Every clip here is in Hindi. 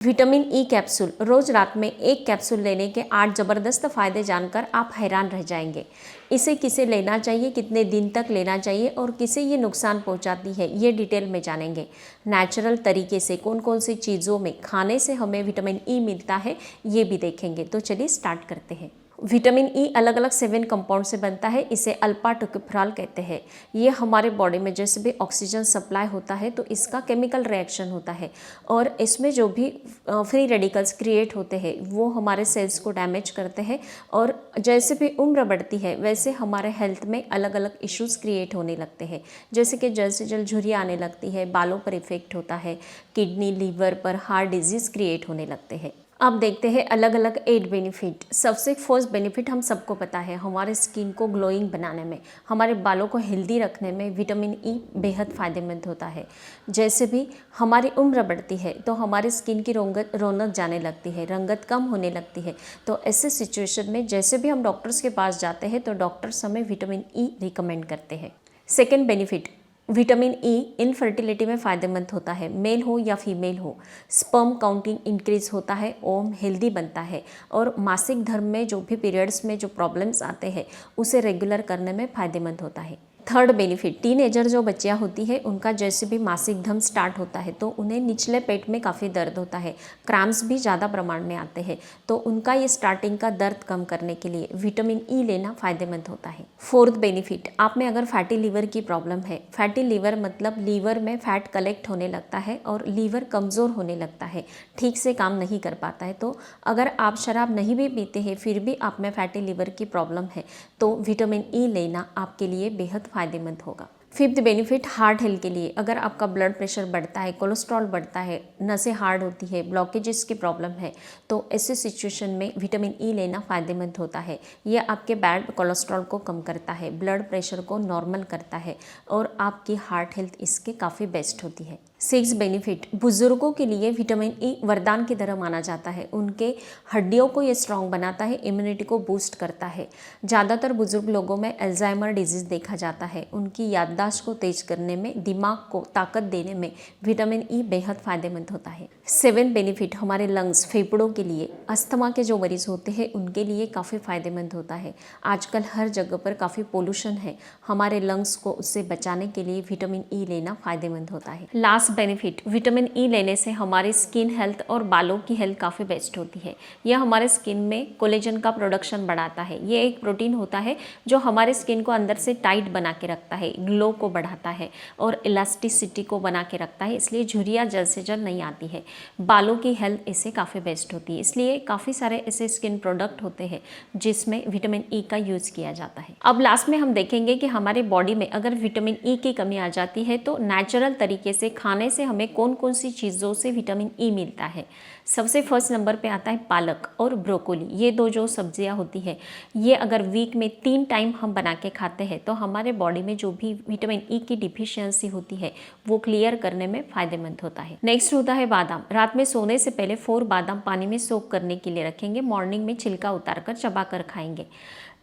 Vitamin E capsule. रोज रात में एक कैप्सूल लेने के 8 ज़बरदस्त फ़ायदे जानकर आप हैरान रह जाएंगे। इसे किसे लेना चाहिए, कितने दिन तक लेना चाहिए और किसे ये नुकसान पहुंचाती है, ये डिटेल में जानेंगे। नेचुरल तरीके से कौन कौन सी चीज़ों में खाने से हमें विटामिन ई मिलता है, ये भी देखेंगे। तो चलिए स्टार्ट करते हैं। विटामिन ई अलग अलग 7 कंपाउंड से बनता है। इसे अल्फा टोकोफेरॉल कहते हैं। ये हमारे बॉडी में जैसे भी ऑक्सीजन सप्लाई होता है तो इसका केमिकल रिएक्शन होता है और इसमें जो भी फ्री रेडिकल्स क्रिएट होते हैं वो हमारे सेल्स को डैमेज करते हैं और जैसे भी उम्र बढ़ती है वैसे हमारे हेल्थ में अलग अलग इश्यूज क्रिएट होने लगते हैं। जैसे कि जल्द से जल्द झुर्रियाँ आने लगती है, बालों पर इफेक्ट होता है, किडनी, लीवर पर हार्ट डिजीज़ क्रिएट होने लगते हैं। अब देखते हैं अलग अलग 8 बेनिफिट। सबसे फर्स्ट बेनिफिट हम सबको पता है, हमारे स्किन को ग्लोइंग बनाने में, हमारे बालों को हेल्दी रखने में विटामिन ई बेहद फ़ायदेमंद होता है। जैसे भी हमारी उम्र बढ़ती है तो हमारी स्किन की रौनक जाने लगती है, रंगत कम होने लगती है। तो ऐसे सिचुएशन में जैसे भी हम डॉक्टर्स के पास जाते हैं तो डॉक्टर्स हमें विटामिन ई रिकमेंड करते हैं। Second benefit, vitamin E infertility में फ़ायदेमंद होता है। मेल हो या फीमेल हो, स्पर्म काउंटिंग इंक्रीज होता है, ओम हेल्दी बनता है और मासिक धर्म में जो भी पीरियड्स में जो प्रॉब्लम्स आते हैं उसे रेगुलर करने में फ़ायदेमंद होता है। थर्ड बेनिफिट, टीनेजर जो बच्चियां होती है उनका जैसे भी मासिक धर्म स्टार्ट होता है तो उन्हें निचले पेट में काफ़ी दर्द होता है, क्रैम्प्स भी ज़्यादा प्रमाण में आते हैं। तो उनका ये स्टार्टिंग का दर्द कम करने के लिए विटामिन ई लेना फ़ायदेमंद होता है। फोर्थ बेनिफिट, आप में अगर फैटी लीवर की प्रॉब्लम है, फैटी लीवर मतलब लीवर में फैट कलेक्ट होने लगता है और लीवर कमज़ोर होने लगता है, ठीक से काम नहीं कर पाता है। तो अगर आप शराब नहीं भी पीते हैं फिर भी आप में फैटी लीवर की प्रॉब्लम है तो विटामिन ई लेना आपके लिए बेहद फ़ायदेमंद होगा। फिफ्थ बेनिफिट, हार्ट हेल्थ के लिए। अगर आपका ब्लड प्रेशर बढ़ता है, कोलेस्ट्रॉल बढ़ता है, नसें हार्ड होती है, ब्लॉकेजेस की प्रॉब्लम है तो ऐसे सिचुएशन में विटामिन ई लेना फ़ायदेमंद होता है। यह आपके बैड कोलेस्ट्रॉल को कम करता है, ब्लड प्रेशर को नॉर्मल करता है और आपकी हार्ट हेल्थ इसके काफ़ी बेस्ट होती है। सिक्स बेनिफिट, बुजुर्गों के लिए विटामिन ई वरदान की तरह माना जाता है। उनके हड्डियों को ये स्ट्रॉन्ग बनाता है, इम्यूनिटी को बूस्ट करता है। ज़्यादातर बुजुर्ग लोगों में अल्जाइमर डिजीज़ देखा जाता है। उनकी याददाश्त को तेज करने में, दिमाग को ताकत देने में विटामिन ई बेहद फ़ायदेमंद होता है। 7 बेनिफिट, हमारे लंग्स, फेफड़ों के लिए, अस्थमा के जो मरीज़ होते हैं उनके लिए काफ़ी फ़ायदेमंद होता है। आजकल हर जगह पर काफ़ी पोल्यूशन है, हमारे लंग्स को उससे बचाने के लिए विटामिन ई लेना फ़ायदेमंद होता है। लास्ट बेनिफिट, विटामिन ई लेने से हमारी स्किन हेल्थ और बालों की हेल्थ काफ़ी बेस्ट होती है। यह हमारे स्किन में कोलेजन का प्रोडक्शन बढ़ाता है। ये एक प्रोटीन होता है जो हमारे स्किन को अंदर से टाइट बना के रखता है, ग्लो को बढ़ाता है और इलास्टिसिटी को बना के रखता है, इसलिए झुर्रियाँ जल्द से जल्द नहीं आती है। बालों की हेल्थ इससे काफ़ी बेस्ट होती है, इसलिए काफ़ी सारे ऐसे स्किन प्रोडक्ट होते हैं जिसमें विटामिन ई का यूज़ किया जाता है। अब लास्ट में हम देखेंगे कि हमारी बॉडी में अगर विटामिन ई की कमी आ जाती है तो नेचुरल तरीके से खाने से हमें कौन कौन सी चीज़ों से विटामिन ई मिलता है। सबसे फर्स्ट नंबर पे आता है पालक और ब्रोकोली। ये दो जो सब्जियां होती है ये अगर वीक में 3 टाइम हम बना के खाते हैं तो हमारे बॉडी में जो भी विटामिन ई की डिफिशियंसी होती है वो क्लियर करने में फ़ायदेमंद होता है। नेक्स्ट होता है बादाम। रात में सोने से पहले 4 बादाम पानी में सोक करने के लिए रखेंगे, मॉर्निंग में छिलका उतार कर चबा कर खाएंगे।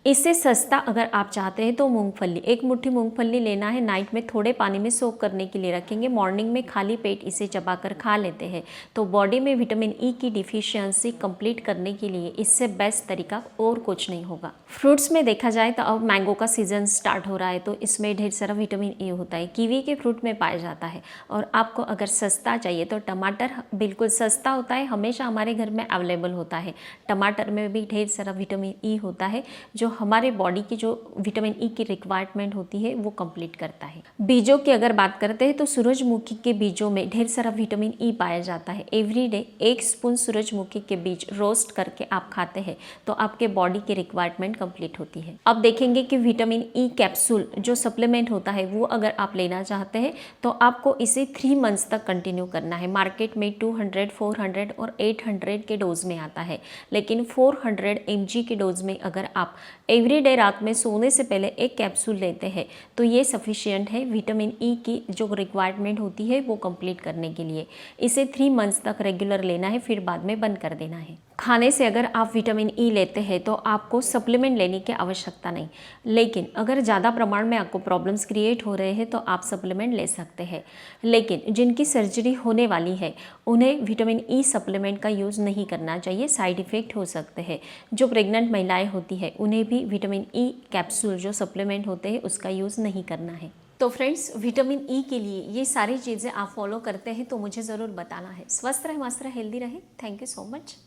इससे सस्ता अगर आप चाहते हैं तो मूंगफली, 1 मुट्ठी मूंगफली लेना है, नाइट में थोड़े पानी में सोक करने के लिए रखेंगे, मॉर्निंग में खाली पेट इसे चबाकर खा लेते हैं तो बॉडी में विटामिन ई की डिफिशियंसी कंप्लीट करने के लिए इससे बेस्ट तरीका और कुछ नहीं होगा। फ्रूट्स में देखा जाए तो अब मैंगो का सीजन स्टार्ट हो रहा है तो इसमें ढेर सारा विटामिन ई होता है, कीवी के फ्रूट में पाया जाता है। और आपको अगर सस्ता चाहिए तो टमाटर बिल्कुल सस्ता होता है, हमेशा हमारे घर में अवेलेबल होता है। टमाटर में भी ढेर सारा विटामिन ई होता है जो हमारे बॉडी की जो विटामिन ई की रिक्वायरमेंट होती है वो कंप्लीट करता है। बीजों की अगर बात करते हैं तो सूरजमुखी के बीजों में ढेर सारा विटामिन ई पाया जाता है। एवरीडे 1 स्पून सूरजमुखी के बीज रोस्ट करके आप खाते हैं तो आपके बॉडी की रिक्वायरमेंट कंप्लीट होती है। अब देखेंगे कि विटामिन ई कैप्सूल जो सप्लीमेंट होता है वो अगर आप लेना चाहते हैं तो आपको इसे 3 मंथ्स तक कंटिन्यू करना है। मार्केट में 200, 400 और 800 के डोज में आता है, लेकिन 400 mg के डोज में अगर आप एवरीडे रात में सोने से पहले 1 कैप्सूल लेते हैं तो ये सफिशिएंट है विटामिन ई की जो रिक्वायरमेंट होती है वो कंप्लीट करने के लिए। इसे 3 मंथ्स तक रेगुलर लेना है, फिर बाद में बंद कर देना है। खाने से अगर आप विटामिन ई लेते हैं तो आपको सप्लीमेंट लेने की आवश्यकता नहीं, लेकिन अगर ज़्यादा प्रमाण में आपको प्रॉब्लम्स क्रिएट हो रहे हैं तो आप सप्लीमेंट ले सकते हैं। लेकिन जिनकी सर्जरी होने वाली है उन्हें विटामिन ई सप्लीमेंट का यूज़ नहीं करना चाहिए, साइड इफ़ेक्ट हो सकते हैं। जो प्रेग्नेंट महिलाएं होती हैं उन्हें भी विटामिन ई कैप्सूल जो सप्लीमेंट होते हैं उसका यूज़ नहीं करना है। तो फ्रेंड्स, विटामिन ई के लिए ये सारी चीज़ें आप फॉलो करते हैं तो मुझे ज़रूर बताना है। स्वस्थ रहे, मस्त रहे, हेल्दी रहे। Thank you so much.